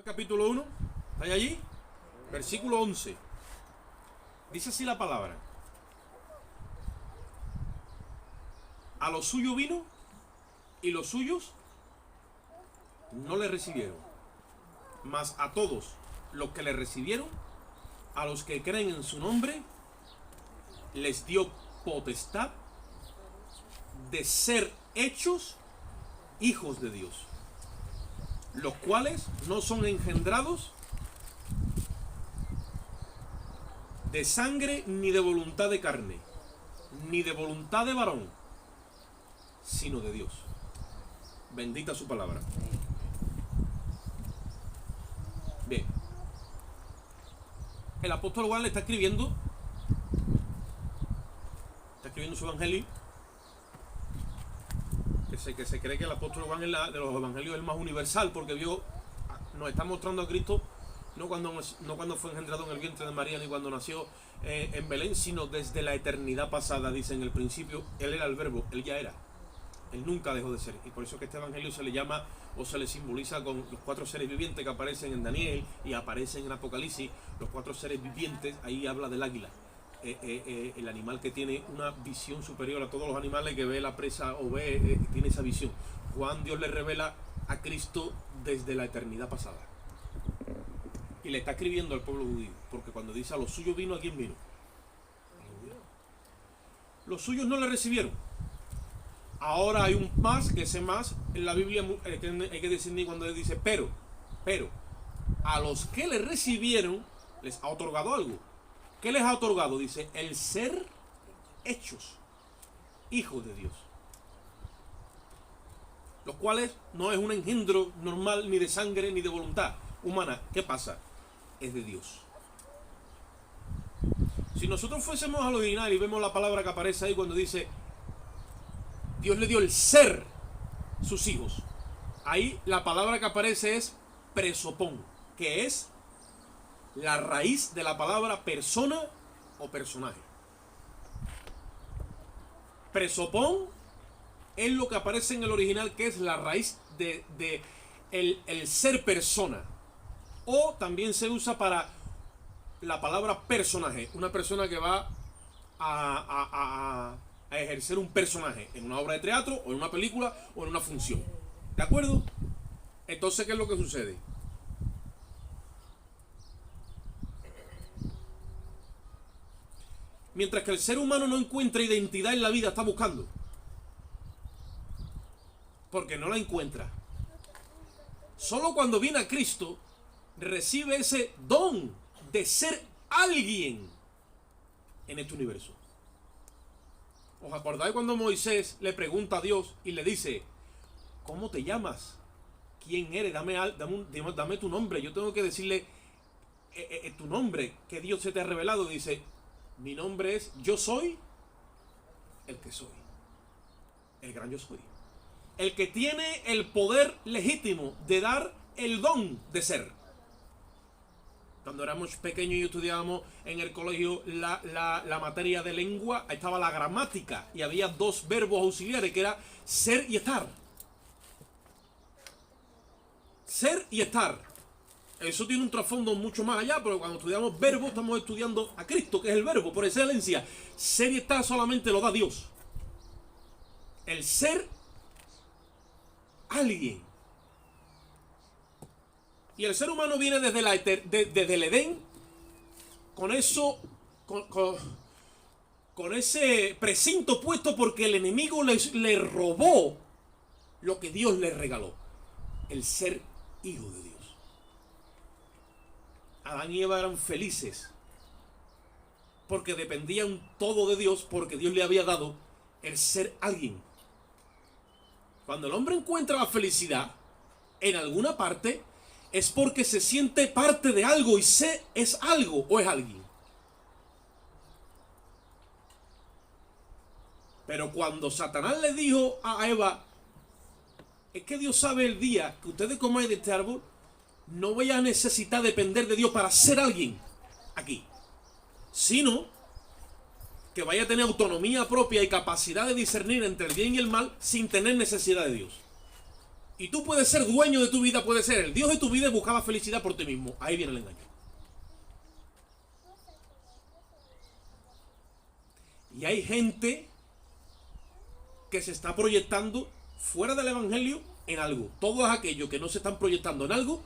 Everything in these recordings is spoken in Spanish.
Capítulo 1, ¿está allí? Versículo 11. Dice así la palabra: a lo suyo vino y los suyos no le recibieron, mas a todos los que le recibieron, a los que creen en su nombre, les dio potestad de ser hechos hijos de Dios, los cuales no son engendrados de sangre, ni de voluntad de carne, ni de voluntad de varón, sino de Dios. Bendita su palabra. Bien, el apóstol Juan le está escribiendo su evangelio, que se cree que el apóstol Juan es de los evangelios el más universal, porque nos está mostrando a Cristo no cuando fue engendrado en el vientre de María, ni cuando nació en Belén, sino desde la eternidad pasada. Dice: en el principio Él era el verbo, Él ya era, Él nunca dejó de ser. Y por eso que este evangelio se le llama, o se le simboliza con los 4 seres vivientes que aparecen en Daniel y aparecen en Apocalipsis. Los 4 seres vivientes, ahí habla del águila, el animal que tiene una visión superior a todos los animales, que ve la presa o tiene esa visión. Juan, Dios le revela a Cristo desde la eternidad pasada, y le está escribiendo al pueblo judío, porque cuando dice a los suyos vino, ¿a quién vino? Los suyos no le recibieron. Ahora hay un más, que ese más en la Biblia hay que decir cuando dice pero a los que le recibieron les ha otorgado algo. ¿Qué les ha otorgado? Dice: el ser hechos hijos de Dios, los cuales no es un engendro normal, ni de sangre, ni de voluntad humana. ¿Qué pasa? Es de Dios. Si nosotros fuésemos al original y vemos la palabra que aparece ahí cuando dice Dios le dio el ser sus hijos, ahí la palabra que aparece es presopón, que es la raíz de la palabra persona o personaje. Presopón es lo que aparece en el original, que es la raíz de el ser persona. O también se usa para la palabra personaje, una persona que va a ejercer un personaje en una obra de teatro, o en una película, o en una función. ¿De acuerdo? Entonces, ¿qué es lo que sucede? Mientras que el ser humano no encuentra identidad en la vida, está buscando, porque no la encuentra. Solo cuando viene a Cristo recibe ese don de ser alguien en este universo. ¿Os acordáis cuando Moisés le pregunta a Dios y le dice: ¿cómo te llamas? ¿Quién eres? Dame tu nombre. Yo tengo que decirle tu nombre que Dios se te ha revelado. Dice: mi nombre es Yo Soy el que soy, el gran Yo Soy, el que tiene el poder legítimo de dar el don de ser. Cuando éramos pequeños y estudiábamos en el colegio la materia de lengua, ahí estaba la gramática, y había 2 verbos auxiliares, que era ser y estar. Ser y estar. Eso tiene un trasfondo mucho más allá, pero cuando estudiamos verbos estamos estudiando a Cristo, que es el verbo por excelencia. Ser y estar solamente lo da Dios. El ser alguien. Y el ser humano viene desde el Edén con eso, con ese precinto puesto, porque el enemigo le robó lo que Dios le regaló: el ser hijo de Dios. Adán y Eva eran felices porque dependían todo de Dios, porque Dios le había dado el ser alguien. Cuando el hombre encuentra la felicidad en alguna parte, es porque se siente parte de algo, y es algo o es alguien. Pero cuando Satanás le dijo a Eva: es que Dios sabe el día que ustedes comáis de este árbol, no voy a necesitar depender de Dios para ser alguien aquí, sino que vaya a tener autonomía propia y capacidad de discernir entre el bien y el mal sin tener necesidad de Dios. Y tú puedes ser dueño de tu vida, puedes ser el Dios de tu vida y buscar la felicidad por ti mismo. Ahí viene el engaño. Y hay gente que se está proyectando fuera del evangelio en algo. Todos aquellos que no se están proyectando en algo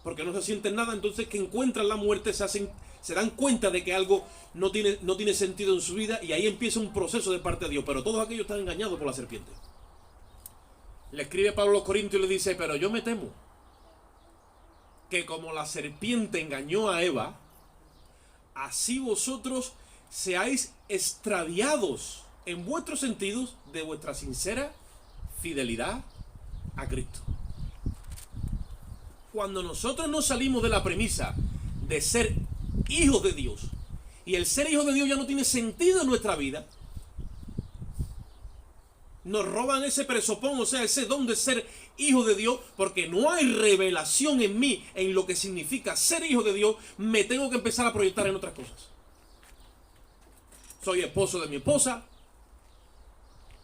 porque no se sienten nada, entonces que encuentran la muerte se dan cuenta de que algo no tiene sentido en su vida, y ahí empieza un proceso de parte de Dios. Pero todos aquellos están engañados por la serpiente. Le escribe Pablo a los Corintios y le dice: pero yo me temo que como la serpiente engañó a Eva, así vosotros seáis extraviados en vuestros sentidos de vuestra sincera fidelidad a Cristo. Cuando nosotros nos salimos de la premisa de ser hijos de Dios, y el ser hijo de Dios ya no tiene sentido en nuestra vida, nos roban ese presopón, o sea, ese don de ser hijo de Dios, porque no hay revelación en mí en lo que significa ser hijo de Dios. Me tengo que empezar a proyectar en otras cosas. Soy esposo de mi esposa,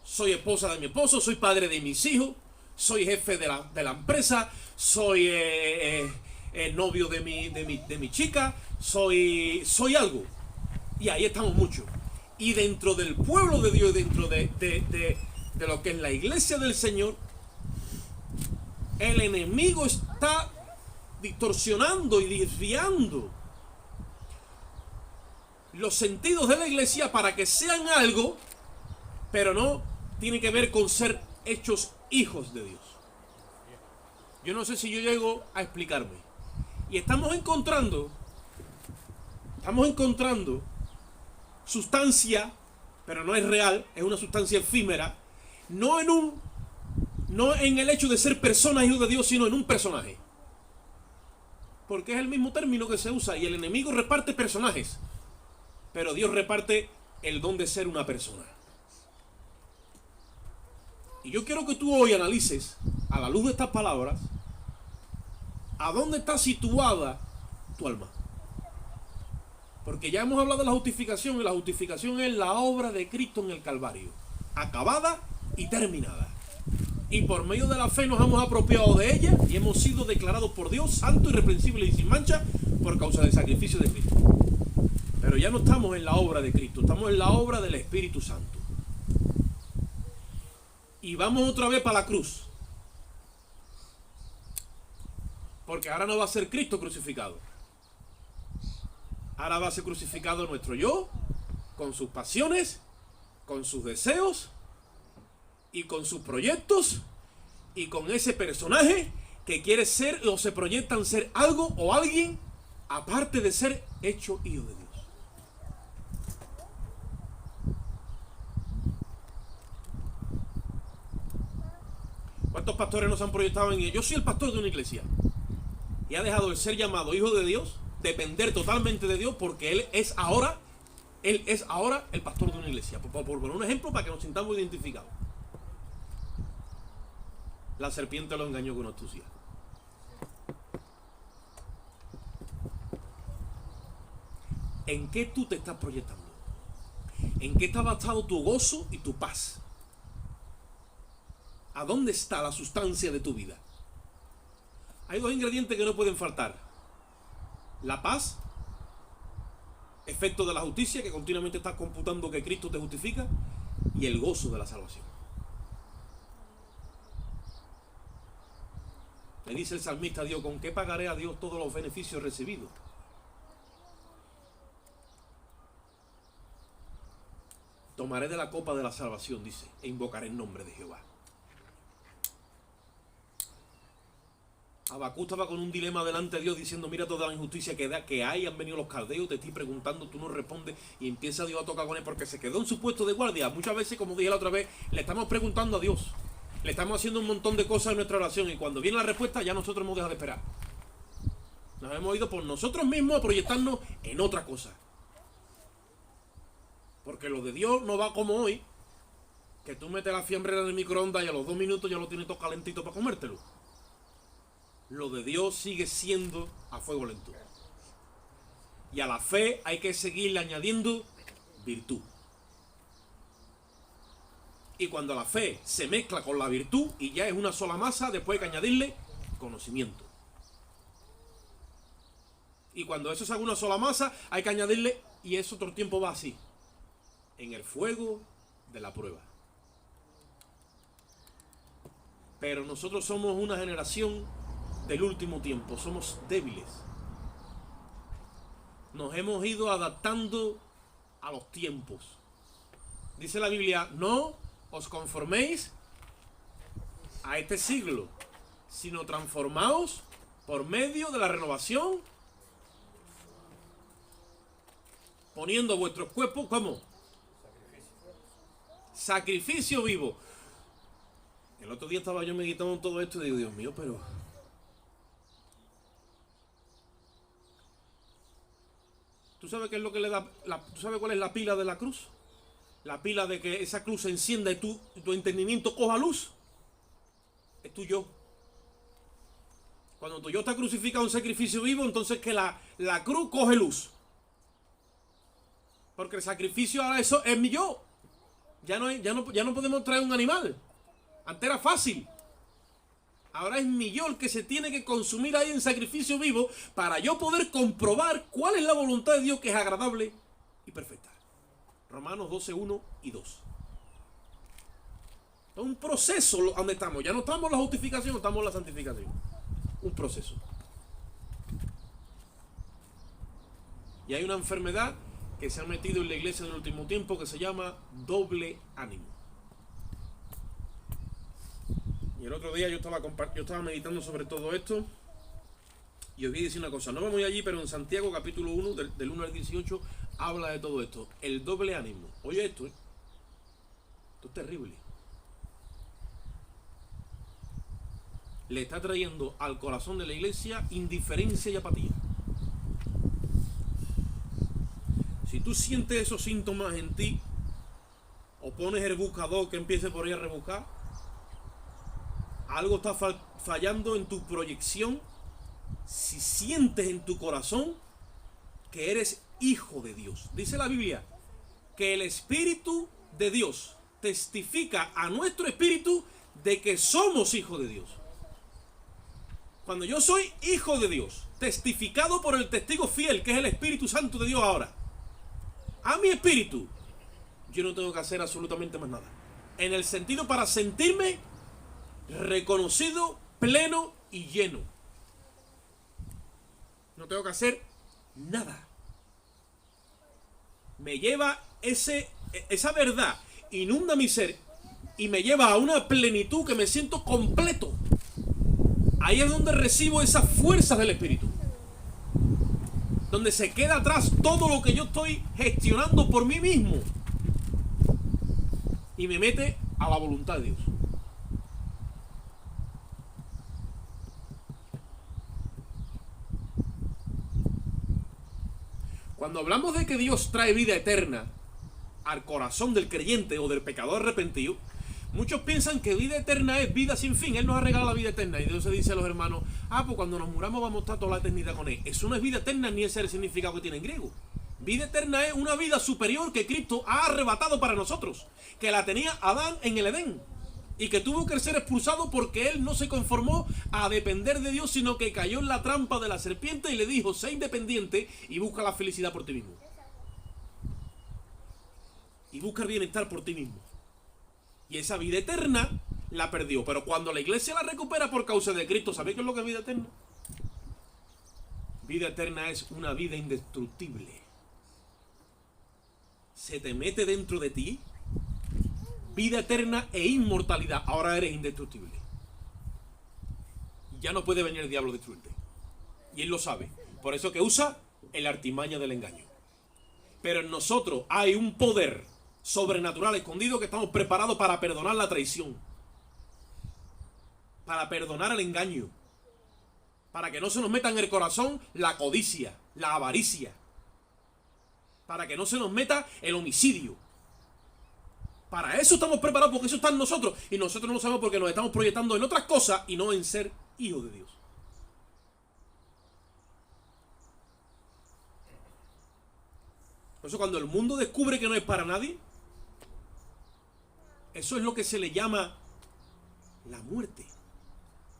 soy esposa de mi esposo, soy padre de mis hijos, soy jefe de la empresa, soy novio de mi chica, soy algo. Y ahí estamos muchos. Y dentro del pueblo de Dios, dentro de lo que es la iglesia del Señor, el enemigo está distorsionando y desviando los sentidos de la iglesia para que sean algo, pero no tiene que ver con ser hechos hijos de Dios. Yo no sé si yo llego a explicarme. Y estamos encontrando sustancia, pero no es real, es una sustancia efímera, no en el hecho de ser persona hijo de Dios, sino en un personaje. Porque es el mismo término que se usa, y el enemigo reparte personajes, pero Dios reparte el don de ser una persona. Y yo quiero que tú hoy analices, a la luz de estas palabras, a dónde está situada tu alma. Porque ya hemos hablado de la justificación, y la justificación es la obra de Cristo en el Calvario, acabada y terminada. Y por medio de la fe nos hemos apropiado de ella y hemos sido declarados por Dios santos, irreprensibles y sin mancha por causa del sacrificio de Cristo. Pero ya no estamos en la obra de Cristo, estamos en la obra del Espíritu Santo. Y vamos otra vez para la cruz. Porque ahora no va a ser Cristo crucificado. Ahora va a ser crucificado nuestro yo, con sus pasiones, con sus deseos, y con sus proyectos, y con ese personaje que quiere ser o se proyecta en ser algo o alguien, aparte de ser hecho hijo de Dios. ¿Cuántos pastores nos han proyectado en ello? Yo soy el pastor de una iglesia, y ha dejado de ser llamado hijo de Dios, depender totalmente de Dios, porque Él es ahora el pastor de una iglesia. Por poner un ejemplo para que nos sintamos identificados. La serpiente lo engañó con astucia. ¿En qué tú te estás proyectando? ¿En qué está basado tu gozo y tu paz? ¿A dónde está la sustancia de tu vida? Hay dos ingredientes que no pueden faltar: la paz, efecto de la justicia, que continuamente estás computando que Cristo te justifica, y el gozo de la salvación. Le dice el salmista a Dios: ¿con qué pagaré a Dios todos los beneficios recibidos? Tomaré de la copa de la salvación, dice, e invocaré el nombre de Jehová. Habacuc estaba con un dilema delante de Dios diciendo: mira toda la injusticia que hay, han venido los caldeos, te estoy preguntando, tú no respondes, y empieza Dios a tocar con él porque se quedó en su puesto de guardia. Muchas veces, como dije la otra vez, le estamos preguntando a Dios, le estamos haciendo un montón de cosas en nuestra oración, y cuando viene la respuesta ya nosotros hemos dejado de esperar. Nos hemos ido por nosotros mismos a proyectarnos en otra cosa. Porque lo de Dios no va como hoy, que tú metes la fiambre en el microondas y a los 2 minutos ya lo tienes todo calentito para comértelo. Lo de Dios sigue siendo a fuego lento. Y a la fe hay que seguirle añadiendo virtud. Y cuando la fe se mezcla con la virtud y ya es una sola masa, después hay que añadirle conocimiento. Y cuando eso es una sola masa, hay que añadirle, y eso todo el tiempo va así, en el fuego de la prueba. Pero nosotros somos una generación del último tiempo, somos débiles. Nos hemos ido adaptando a los tiempos. Dice la Biblia, no os conforméis a este siglo, sino transformaos por medio de la renovación, poniendo vuestros cuerpos como sacrificio vivo. El otro día estaba yo meditando en todo esto y digo, Dios mío, pero ¿tú sabes qué es lo que le da? ¿Tú sabes cuál es la pila de la cruz? La pila de que esa cruz se encienda y tu entendimiento coja luz. Es tu yo. Cuando tu yo está crucificado en sacrificio vivo, entonces que la cruz coge luz. Porque el sacrificio ahora eso es mi yo. Ya no podemos traer un animal. Antes era fácil. Ahora es mi yo el que se tiene que consumir ahí en sacrificio vivo para yo poder comprobar cuál es la voluntad de Dios que es agradable y perfecta. Romanos 12, 1 y 2. Es un proceso donde estamos. Ya no estamos en la justificación, estamos en la santificación. Un proceso. Y hay una enfermedad que se ha metido en la iglesia en el último tiempo que se llama doble ánimo. Y el otro día yo estaba meditando sobre todo esto y os voy a decir una cosa. No vamos a ir allí, pero en Santiago capítulo 1, del 1 al 18, habla de todo esto. El doble ánimo. Oye esto, ¿eh? Esto es terrible. Le está trayendo al corazón de la iglesia indiferencia y apatía. Si tú sientes esos síntomas en ti, o pones el buscador que empiece por ahí a rebuscar, algo está fallando en tu proyección. Si sientes en tu corazón que eres hijo de Dios. Dice la Biblia que el Espíritu de Dios testifica a nuestro espíritu de que somos hijos de Dios. Cuando yo soy hijo de Dios, testificado por el testigo fiel, que es el Espíritu Santo de Dios ahora, a mi espíritu, yo no tengo que hacer absolutamente más nada. En el sentido para sentirme reconocido, pleno y lleno. No tengo que hacer nada. Me lleva esa verdad, inunda mi ser y me lleva a una plenitud que me siento completo. Ahí es donde recibo esas fuerzas del Espíritu. Donde se queda atrás todo lo que yo estoy gestionando por mí mismo. Y me mete a la voluntad de Dios. Cuando hablamos de que Dios trae vida eterna al corazón del creyente o del pecador arrepentido, muchos piensan que vida eterna es vida sin fin. Él nos ha regalado la vida eterna. Y Dios se dice a los hermanos, pues cuando nos muramos vamos a estar toda la eternidad con Él. Eso no es vida eterna ni ese es el significado que tiene en griego. Vida eterna es una vida superior que Cristo ha arrebatado para nosotros. Que la tenía Adán en el Edén. Y que tuvo que ser expulsado porque él no se conformó a depender de Dios, sino que cayó en la trampa de la serpiente y le dijo, sé independiente y busca la felicidad por ti mismo. Y busca el bienestar por ti mismo. Y esa vida eterna la perdió. Pero cuando la iglesia la recupera por causa de Cristo, ¿sabéis qué es lo que es vida eterna? Vida eterna es una vida indestructible. Se te mete dentro de ti vida eterna e inmortalidad. Ahora eres indestructible. Ya no puede venir el diablo a destruirte. Y él lo sabe. Por eso que usa el artimaña del engaño. Pero en nosotros hay un poder sobrenatural escondido que estamos preparados para perdonar la traición. Para perdonar el engaño. Para que no se nos meta en el corazón la codicia, la avaricia. Para que no se nos meta el homicidio. Para eso estamos preparados, porque eso está en nosotros. Y nosotros no lo sabemos porque nos estamos proyectando en otras cosas y no en ser hijos de Dios. Por eso cuando el mundo descubre que no es para nadie, Eso es lo que se le llama la muerte.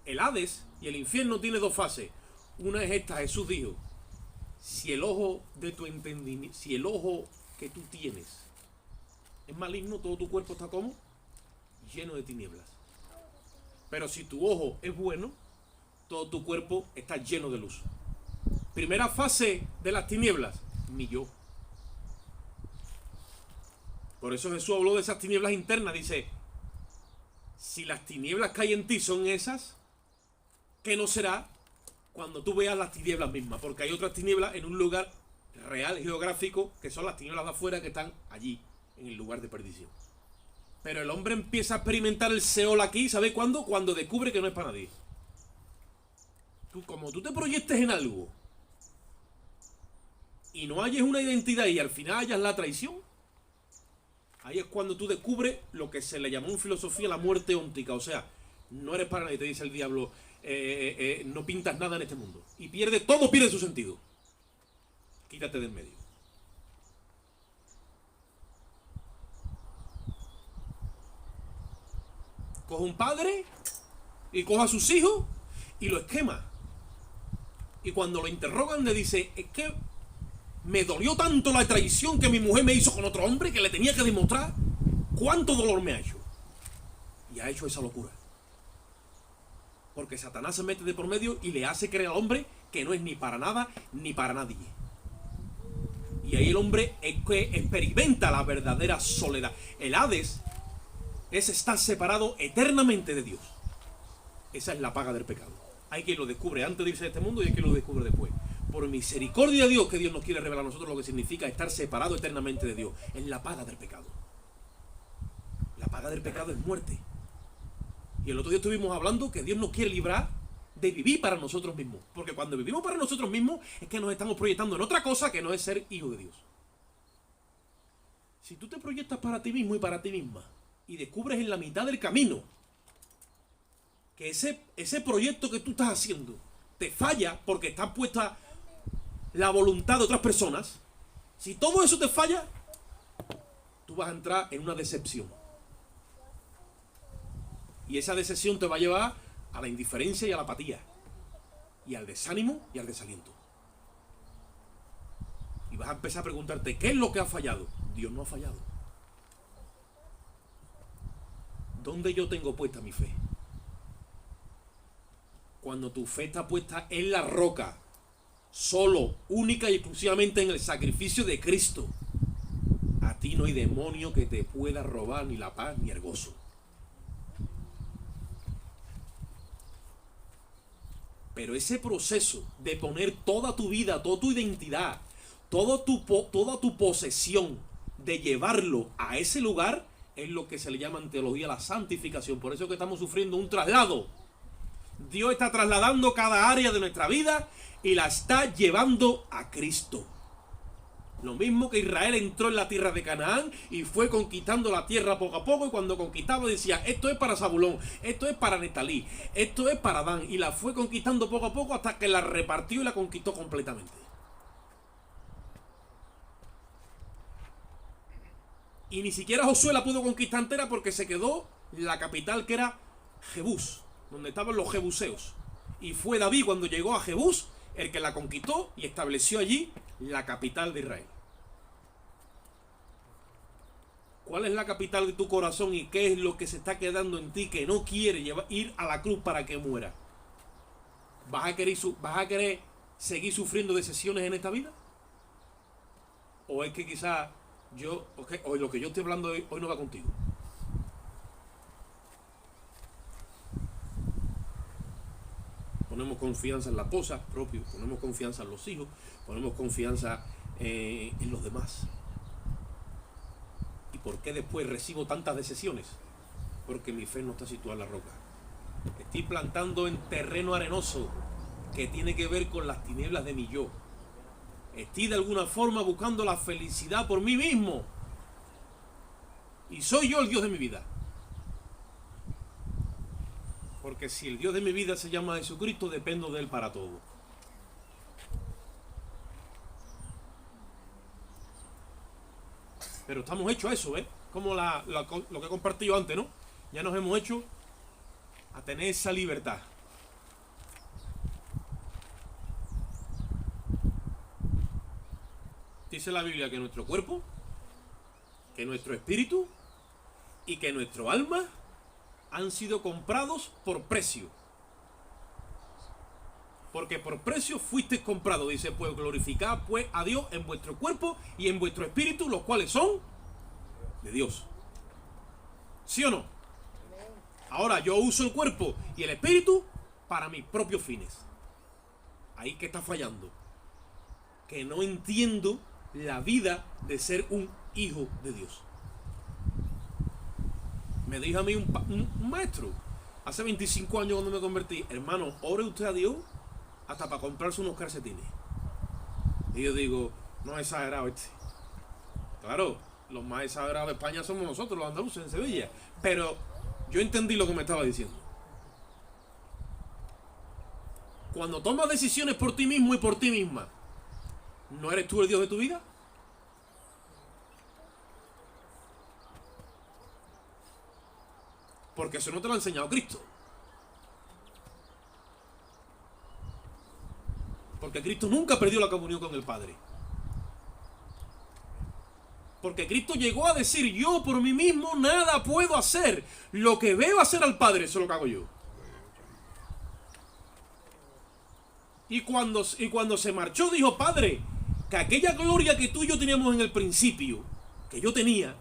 El Hades y el infierno tiene dos fases. Una es esta: Jesús dijo, si el ojo de tu entendimiento, si el ojo que tú tienes es maligno, todo tu cuerpo está como lleno de tinieblas. Pero si tu ojo es bueno, todo tu cuerpo está lleno de luz. Primera fase de las tinieblas, mi yo. Por eso Jesús habló de esas tinieblas internas. Dice, si las tinieblas que hay en ti son esas, ¿qué no será cuando tú veas las tinieblas mismas? Porque hay otras tinieblas en un lugar real, geográfico, que son las tinieblas de afuera, que están allí, en el lugar de perdición. Pero el hombre empieza a experimentar el Seol aquí, ¿sabe cuándo? Cuando descubre que no es para nadie. Como tú te proyectes en algo y no hayas una identidad y al final hayas la traición, ahí es cuando tú descubres lo que se le llamó en filosofía la muerte óntica. O sea, no eres para nadie, te dice el diablo, no pintas nada en este mundo. Y todo pierde su sentido. Quítate del medio. Coge un padre y coge a sus hijos y lo esquema. Y cuando lo interrogan le dice, es que me dolió tanto la traición que mi mujer me hizo con otro hombre que le tenía que demostrar cuánto dolor me ha hecho. Y ha hecho esa locura. Porque Satanás se mete de por medio y le hace creer al hombre que no es ni para nada ni para nadie. Y ahí el hombre es que experimenta la verdadera soledad. El Hades es estar separado eternamente de Dios. Esa es la paga del pecado. Hay quien lo descubre antes de irse de este mundo y hay quien lo descubre después. Por misericordia de Dios, que Dios nos quiere revelar a nosotros lo que significa estar separado eternamente de Dios. Es la paga del pecado. La paga del pecado es muerte. Y el otro día estuvimos hablando que Dios nos quiere librar de vivir para nosotros mismos. Porque cuando vivimos para nosotros mismos es que nos estamos proyectando en otra cosa que no es ser hijo de Dios. Si tú te proyectas para ti mismo y para ti misma y descubres en la mitad del camino que ese proyecto que tú estás haciendo te falla porque está puesta la voluntad de otras personas, si todo eso te falla, tú vas a entrar en una decepción. Y esa decepción te va a llevar a la indiferencia y a la apatía, y al desánimo y al desaliento. Y vas a empezar a preguntarte, ¿qué es lo que ha fallado? Dios no ha fallado. ¿Dónde yo tengo puesta mi fe? Cuando tu fe está puesta en la roca, solo, única y exclusivamente en el sacrificio de Cristo, a ti no hay demonio que te pueda robar ni la paz ni el gozo. Pero ese proceso de poner toda tu vida, toda tu identidad, toda tu posesión, de llevarlo a ese lugar, es lo que se le llama en teología la santificación. Por eso es que estamos sufriendo un traslado. Dios está trasladando cada área de nuestra vida y la está llevando a Cristo. Lo mismo que Israel entró en la tierra de Canaán y fue conquistando la tierra poco a poco, y cuando conquistaba decía, esto es para Zabulón, esto es para Netalí, esto es para Dan, y la fue conquistando poco a poco hasta que la repartió y la conquistó completamente. Y ni siquiera Josué la pudo conquistar entera porque se quedó la capital, que era Jebús, donde estaban los jebuseos. Y fue David, cuando llegó a Jebús, el que la conquistó y estableció allí la capital de Israel. ¿Cuál es la capital de tu corazón y qué es lo que se está quedando en ti que no quiere ir a la cruz para que muera? ¿Vas a querer seguir sufriendo decepciones en esta vida? ¿O es que quizás hoy lo que yo estoy hablando hoy no va contigo? Ponemos confianza en la esposa propia, ponemos confianza en los hijos, ponemos confianza en los demás. ¿Y por qué después recibo tantas decepciones? Porque mi fe no está situada en la roca. Estoy plantando en terreno arenoso que tiene que ver con las tinieblas de mi yo. Estoy de alguna forma buscando la felicidad por mí mismo. Y soy yo el Dios de mi vida. Porque si el Dios de mi vida se llama Jesucristo, dependo de Él para todo. Pero estamos hechos a eso, ¿eh? como lo que he compartido antes, ¿no? Ya nos hemos hecho a tener esa libertad. Dice la Biblia que nuestro cuerpo, que nuestro espíritu y que nuestro alma han sido comprados por precio. Porque por precio fuisteis comprados. Dice, pues glorificad pues a Dios en vuestro cuerpo y en vuestro espíritu, los cuales son de Dios. ¿Sí o no? Ahora yo uso el cuerpo y el espíritu para mis propios fines. Ahí que está fallando. Que no entiendo la vida de ser un hijo de Dios. Me dijo a mí un maestro, hace 25 años cuando me convertí, hermano, ore usted a Dios hasta para comprarse unos calcetines. Y yo digo, no es exagerado este. Claro, los más exagerados de España somos nosotros, los andaluces en Sevilla. Pero yo entendí lo que me estaba diciendo. Cuando tomas decisiones por ti mismo y por ti misma, ¿no eres tú el Dios de tu vida? Porque eso no te lo ha enseñado Cristo. Porque Cristo nunca perdió la comunión con el Padre. Porque Cristo llegó a decir, yo por mí mismo nada puedo hacer. Lo que veo hacer al Padre, eso es lo que hago yo. Y cuando se marchó, dijo, Padre, que aquella gloria que tú y yo teníamos en el principio, que yo tenía,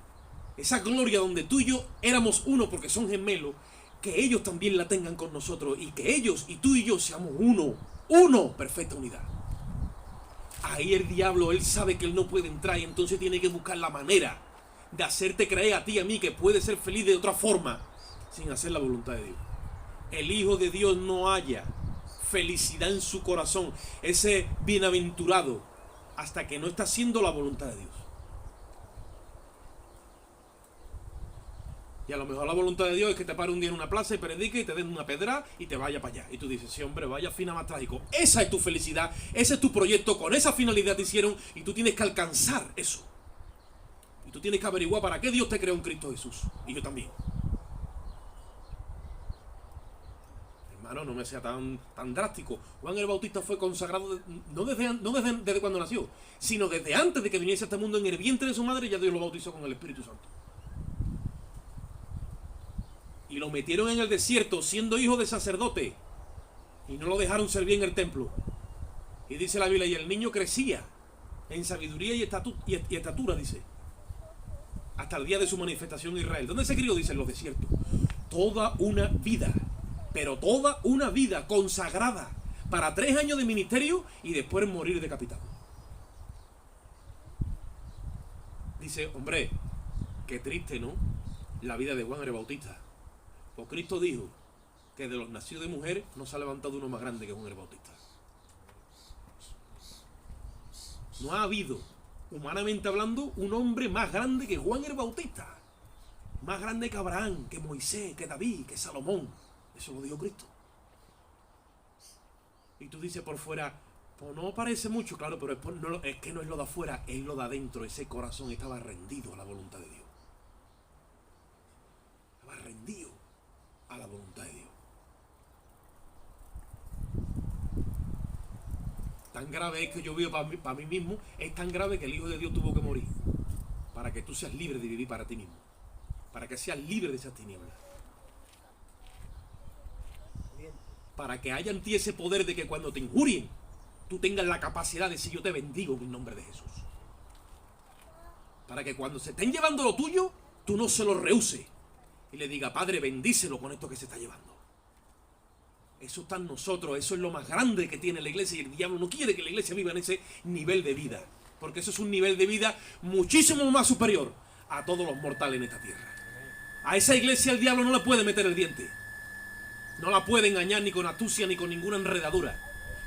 esa gloria donde tú y yo éramos uno porque son gemelos, que ellos también la tengan con nosotros y que ellos y tú y yo seamos uno, perfecta unidad. Ahí el diablo, él sabe que él no puede entrar y entonces tiene que buscar la manera de hacerte creer a ti y a mí que puede ser feliz de otra forma sin hacer la voluntad de Dios. El Hijo de Dios no halla felicidad en su corazón, ese bienaventurado, hasta que no está haciendo la voluntad de Dios. Y a lo mejor la voluntad de Dios es que te pare un día en una plaza y predique y te den una pedra y te vaya para allá. Y tú dices, sí, hombre, vaya fina más trágico. Esa es tu felicidad, ese es tu proyecto, con esa finalidad te hicieron y tú tienes que alcanzar eso. Y tú tienes que averiguar para qué Dios te creó en Cristo Jesús. Y yo también. Hermano, no me sea tan drástico. Juan el Bautista fue consagrado no desde cuando nació, sino desde antes de que viniese a este mundo. En el vientre de su madre ya Dios lo bautizó con el Espíritu Santo. Y lo metieron en el desierto siendo hijo de sacerdote. Y no lo dejaron servir en el templo. Y dice la Biblia, y el niño crecía en sabiduría y estatura, dice. Hasta el día de su manifestación en Israel. ¿Dónde se crió? Dice, en los desiertos. Toda una vida. Pero toda una vida consagrada para 3 años de ministerio y después morir decapitado. Dice, hombre, qué triste, ¿no? La vida de Juan el Bautista. Pues Cristo dijo que de los nacidos de mujer no se ha levantado uno más grande que Juan el Bautista. No ha habido, humanamente hablando, un hombre más grande que Juan el Bautista. Más grande que Abraham, que Moisés, que David, que Salomón. Eso lo dijo Cristo. Y tú dices por fuera, pues no parece mucho, claro, pero es que no es lo de afuera, es lo de adentro. Ese corazón estaba rendido a la voluntad de Dios. Estaba rendido a la voluntad de Dios. Tan grave es que yo vivo para mí mismo, es tan grave que el Hijo de Dios tuvo que morir para que tú seas libre de vivir para ti mismo, para que seas libre de esas tinieblas, para que haya en ti ese poder de que cuando te injurien tú tengas la capacidad de decir, yo te bendigo en el nombre de Jesús, para que cuando se estén llevando lo tuyo tú no se lo rehuses y le diga, Padre, bendícelo con esto que se está llevando. Eso está en nosotros, eso es lo más grande que tiene la iglesia, y el diablo no quiere que la iglesia viva en ese nivel de vida, porque eso es un nivel de vida muchísimo más superior a todos los mortales en esta tierra. A esa iglesia el diablo no le puede meter el diente, no la puede engañar ni con astucia ni con ninguna enredadura,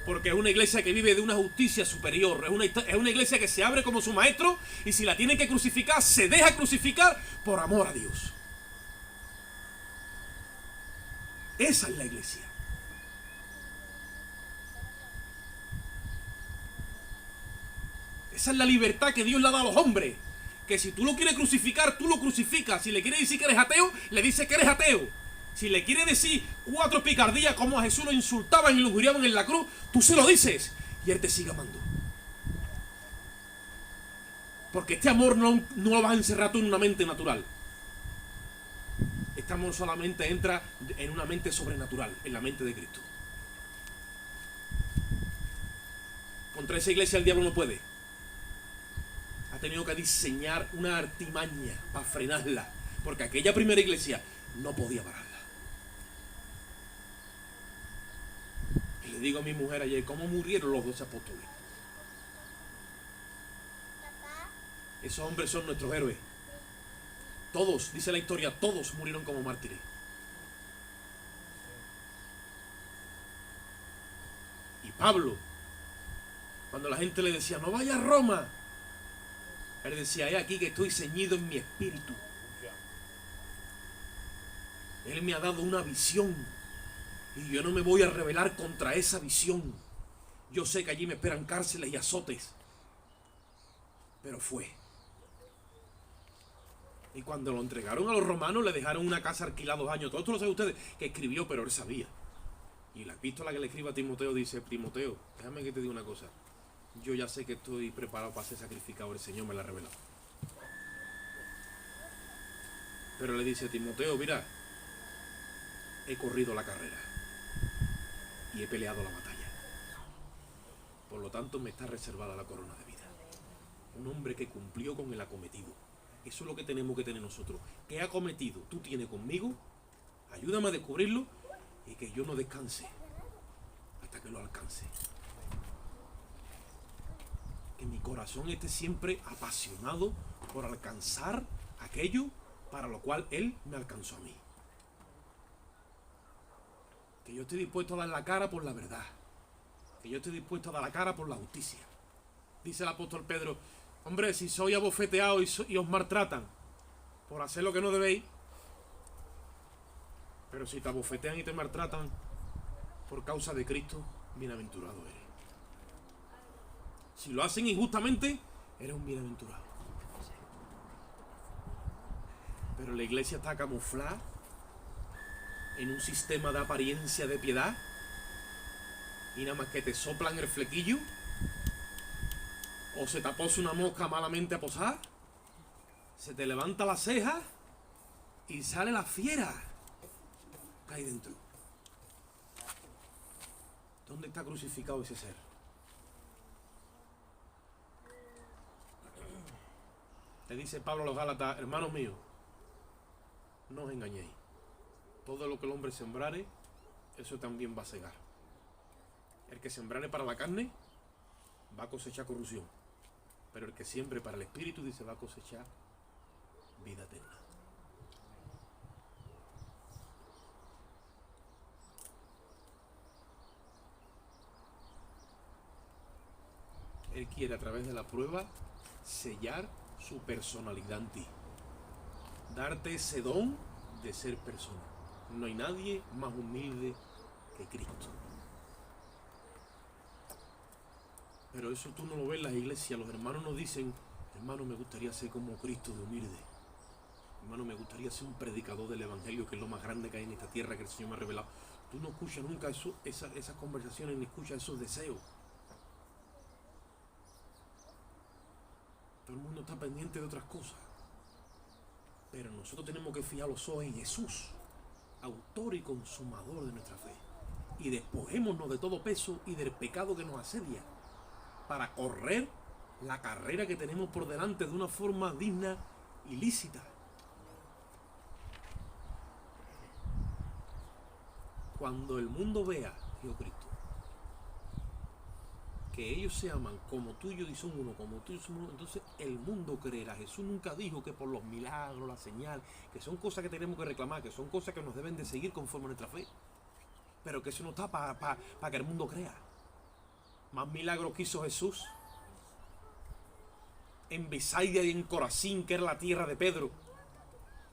porque es una iglesia que vive de una justicia superior, es una iglesia que se abre como su maestro, y si la tienen que crucificar, se deja crucificar por amor a Dios. Esa es la iglesia. Esa es la libertad que Dios le ha dado a los hombres. Que si tú lo quieres crucificar, tú lo crucificas. Si le quieres decir que eres ateo, le dices que eres ateo. Si le quieres decir 4 picardías como a Jesús lo insultaban y lo injuriaban en la cruz, tú se lo dices y él te sigue amando. Porque este amor no lo vas a encerrar tú en una mente natural. Este amor solamente entra en una mente sobrenatural, en la mente de Cristo. Contra esa iglesia el diablo no puede. Ha tenido que diseñar una artimaña para frenarla, porque aquella primera iglesia no podía pararla. Y le digo a mi mujer ayer, ¿cómo murieron los 12 apóstoles? Esos hombres son nuestros héroes. Todos, dice la historia, todos murieron como mártires. Y Pablo, cuando la gente le decía, no vaya a Roma, él decía, he aquí que estoy ceñido en mi espíritu. Él me ha dado una visión y yo no me voy a rebelar contra esa visión. Yo sé que allí me esperan cárceles y azotes, pero fue. Y cuando lo entregaron a los romanos, le dejaron una casa alquilada 2 años. Todo esto lo saben ustedes, que escribió, pero él sabía. Y la epístola que le escribe a Timoteo dice, Timoteo, déjame que te diga una cosa. Yo ya sé que estoy preparado para ser sacrificado, el Señor me la ha revelado. Pero le dice, Timoteo, mira, he corrido la carrera y he peleado la batalla. Por lo tanto, me está reservada la corona de vida. Un hombre que cumplió con el acometido. Eso es lo que tenemos que tener nosotros. ¿Qué acometido tú tienes conmigo? Ayúdame a descubrirlo y que yo no descanse hasta que lo alcance. Que mi corazón esté siempre apasionado por alcanzar aquello para lo cual Él me alcanzó a mí. Que yo esté dispuesto a dar la cara por la verdad. Que yo esté dispuesto a dar la cara por la justicia. Dice el apóstol Pedro, hombre, si sois abofeteados y os maltratan por hacer lo que no debéis, pero si te abofetean y te maltratan por causa de Cristo, bienaventurado eres. Si lo hacen injustamente, eres un bienaventurado. Pero la iglesia está camuflada en un sistema de apariencia de piedad y nada más que te soplan el flequillo o se te posa una mosca malamente aposada, se te levanta la ceja y sale la fiera que hay dentro. ¿Dónde está crucificado ese ser? Le dice Pablo a los Gálatas, hermanos míos, no os engañéis. Todo lo que el hombre sembrare, eso también va a segar. El que sembrare para la carne, va a cosechar corrupción. Pero el que siembre para el espíritu, dice, va a cosechar vida eterna. Él quiere a través de la prueba sellar su personalidad en ti. Darte ese don de ser persona. No hay nadie más humilde que Cristo. Pero eso tú no lo ves en las iglesias. Los hermanos nos dicen, hermano, me gustaría ser como Cristo de humilde. Hermano, me gustaría ser un predicador del evangelio, que es lo más grande que hay en esta tierra, que el Señor me ha revelado. Tú no escuchas nunca esas conversaciones, ni escuchas esos deseos. Todo el mundo está pendiente de otras cosas. Pero nosotros tenemos que fijar los ojos en Jesús, autor y consumador de nuestra fe. Y despojémonos de todo peso y del pecado que nos asedia, para correr la carrera que tenemos por delante de una forma digna y lícita. Cuando el mundo vea, dijo Cristo, que ellos se aman como tú y yo y son uno, como tú y yo somos uno, entonces el mundo creerá. Jesús nunca dijo que por los milagros, la señal, que son cosas que tenemos que reclamar, que son cosas que nos deben de seguir conforme a nuestra fe, pero que eso no está para que el mundo crea. Más milagros que hizo Jesús en Besaida y en Corazín, que era la tierra de Pedro,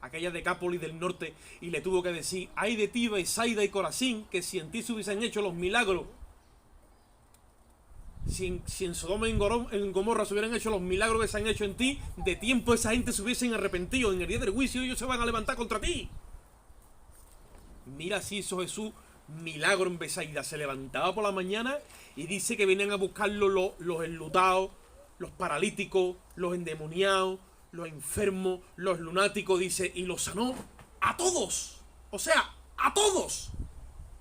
aquella Decápolis del norte, y le tuvo que decir, ay de ti Besaida y Corazín, que si en ti se hubiesen hecho los milagros, Si en Sodoma y en Gomorra se hubieran hecho los milagros que se han hecho en ti, de tiempo esa gente se hubiesen arrepentido. En el día del juicio ellos se van a levantar contra ti. Mira si hizo Jesús milagro en Betsaida. Se levantaba por la mañana y dice que venían a buscarlo los enlutados, los paralíticos, los endemoniados, los enfermos, los lunáticos, dice, y los sanó a todos. O sea, a todos.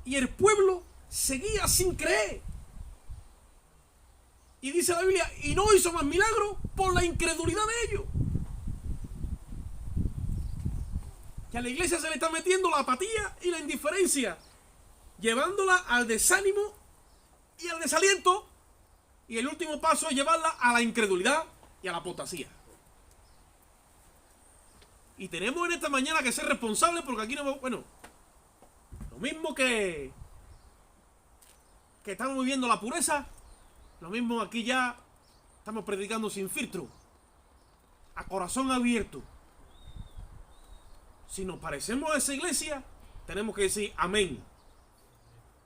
Y el pueblo seguía sin creer. Y dice la Biblia, y no hizo más milagros por la incredulidad de ellos. Que a la iglesia se le está metiendo la apatía y la indiferencia, llevándola al desánimo y al desaliento. Y el último paso es llevarla a la incredulidad y a la apostasía. Y tenemos en esta mañana que ser responsables, porque aquí no... Bueno, lo mismo que estamos viviendo la pureza, lo mismo aquí ya estamos predicando sin filtro, a corazón abierto. Si nos parecemos a esa iglesia, tenemos que decir amén.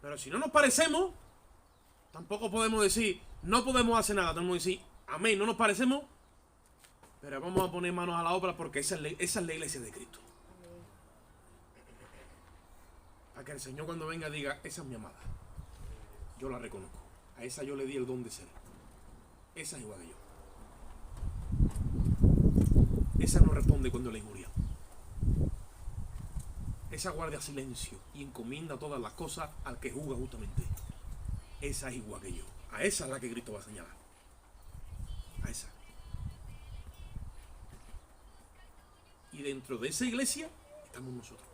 Pero si no nos parecemos, tampoco podemos decir, no podemos hacer nada. Tenemos que decir amén, no nos parecemos, pero vamos a poner manos a la obra, porque esa es la iglesia de Cristo. Para que el Señor cuando venga diga, esa es mi amada, yo la reconozco, a esa yo le di el don de ser, esa es igual que yo, esa no responde cuando le injurian, esa guarda silencio y encomienda todas las cosas al que juzga justamente, esa es igual que yo, a esa es la que Cristo va a señalar, a esa. Y dentro de esa iglesia estamos nosotros.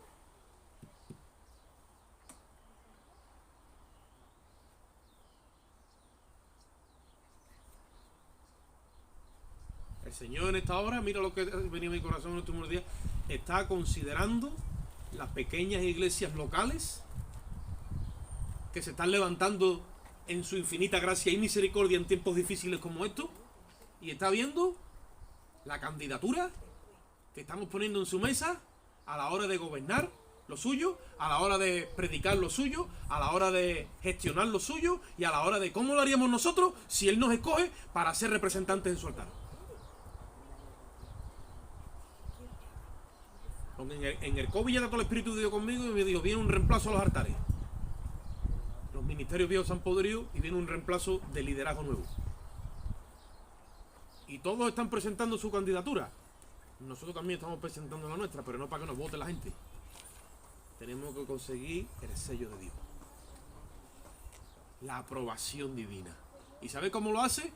El Señor en esta hora, mira lo que venía a mi corazón en los últimos días, está considerando las pequeñas iglesias locales que se están levantando en su infinita gracia y misericordia en tiempos difíciles como estos, y está viendo la candidatura que estamos poniendo en su mesa a la hora de gobernar lo suyo, a la hora de predicar lo suyo, a la hora de gestionar lo suyo y a la hora de cómo lo haríamos nosotros si Él nos escoge para ser representantes en su altar. En el COVID ya trató el Espíritu de Dios conmigo y me dijo, viene un reemplazo a los altares. Los ministerios viejos se han podrido y viene un reemplazo de liderazgo nuevo. Y todos están presentando su candidatura. Nosotros también estamos presentando la nuestra, pero no para que nos vote la gente. Tenemos que conseguir el sello de Dios. La aprobación divina. ¿Y sabes cómo lo hace?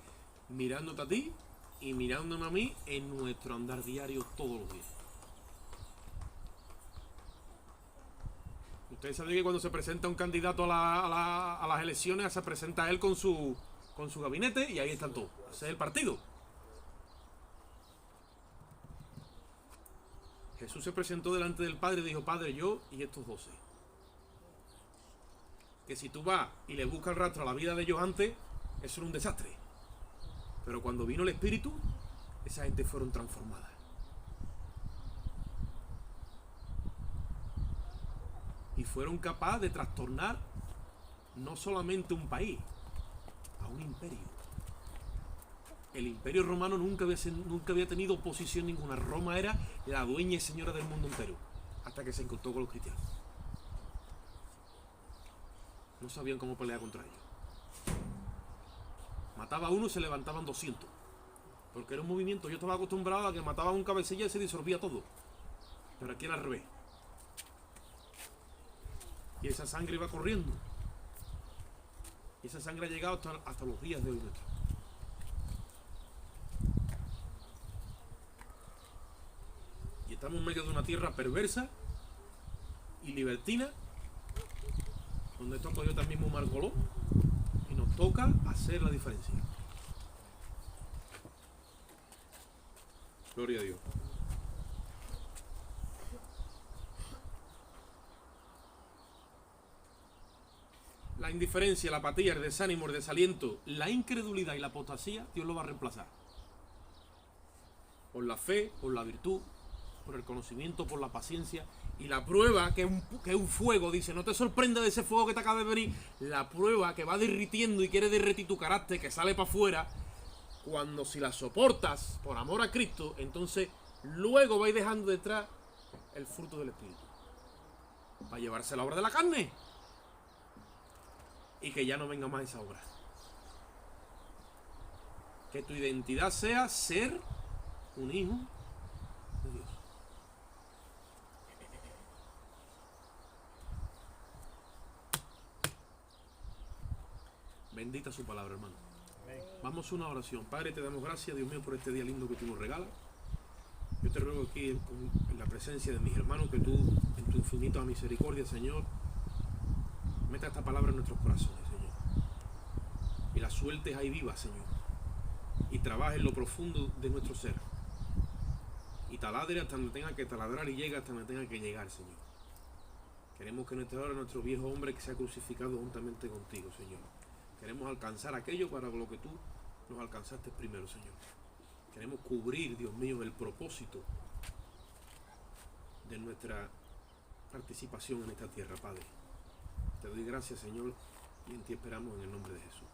Mirándote a ti y mirándome a mí en nuestro andar diario todos los días. Ustedes saben que cuando se presenta un candidato a las elecciones, se presenta él con su gabinete y ahí están todos. Ese es el partido. Jesús se presentó delante del Padre y dijo, Padre, yo y estos 12. Que si tú vas y le buscas el rastro a la vida de ellos antes, eso era un desastre. Pero cuando vino el Espíritu, esa gente fueron transformadas. Y fueron capaces de trastornar no solamente un país, a un imperio. El imperio romano nunca había tenido oposición ninguna. Roma era la dueña y señora del mundo entero, hasta que se encontró con los cristianos. No sabían cómo pelear contra ellos. Mataba a uno y se levantaban 200. Porque era un movimiento. Yo estaba acostumbrado a que mataba a un cabecilla y se disolvía todo. Pero aquí era al revés. Y esa sangre iba corriendo. Y esa sangre ha llegado hasta los días de hoy nuestros. Y estamos en medio de una tierra perversa y libertina, donde esto ha cogido también un margoló y nos toca hacer la diferencia. Gloria a Dios. La indiferencia, la apatía, el desánimo, el desaliento, la incredulidad y la apostasía, Dios lo va a reemplazar. Por la fe, por la virtud, por el conocimiento, por la paciencia Y la prueba, que es un fuego, dice, no te sorprenda de ese fuego que te acaba de venir. La prueba que va derritiendo y quiere derretir tu carácter, que sale para afuera, cuando si la soportas por amor a Cristo, entonces luego vais dejando detrás el fruto del Espíritu. Para llevarse la obra de la carne. Y que ya no venga más esa obra. Que tu identidad sea ser un hijo de Dios. Bendita su palabra, hermano. Vamos a una oración. Padre, te damos gracias, Dios mío, por este día lindo que tú nos regalas. Yo te ruego aquí en la presencia de mis hermanos que tú, en tu infinita misericordia, Señor, meta esta palabra en nuestros corazones, Señor. Y la sueltes ahí viva, Señor. Y trabaje en lo profundo de nuestro ser. Y taladre hasta donde tenga que taladrar y llegue hasta donde tenga que llegar, Señor. Queremos que nuestra hora, nuestro viejo hombre que sea crucificado juntamente contigo, Señor. Queremos alcanzar aquello para lo que tú nos alcanzaste primero, Señor. Queremos cubrir, Dios mío, el propósito de nuestra participación en esta tierra, Padre. Te doy gracias, Señor, y en ti esperamos en el nombre de Jesús.